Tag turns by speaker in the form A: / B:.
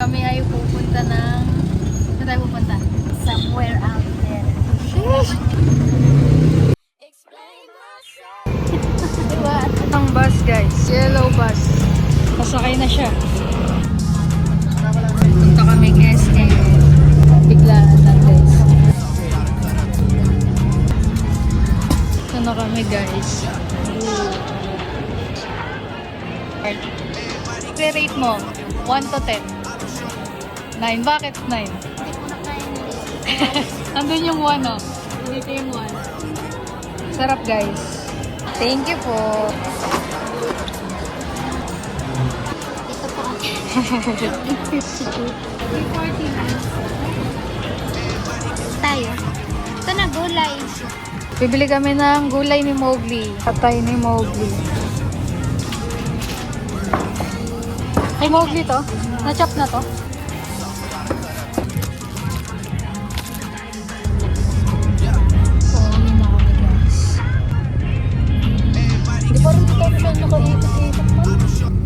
A: kami ay pupunta ng... Saan tayo pupunta?
B: Somewhere out there.
A: Sheesh!
B: Diba?
A: Ang bus guys, yellow bus. Pasakay na siya. Punta kaming SM. Biglaan lang guys. Ito na kami guys. I-rate mo, 1 to 10. 9. Bakit 9?
B: Hindi ko na kaya nila.
A: Andun yung 1 oh. Dito yung 1. Sarap guys. Thank you po.
B: Ito po ang 52. 340 tayo. Ito na gulay.
A: Bibili kami ng gulay ni Mowgli. Patay ni Mowgli. Ay, Mowgli to? Na-chop na to? Pauwi na kami guys. Hindi pa rin tayo siya nakaikot-ikot man.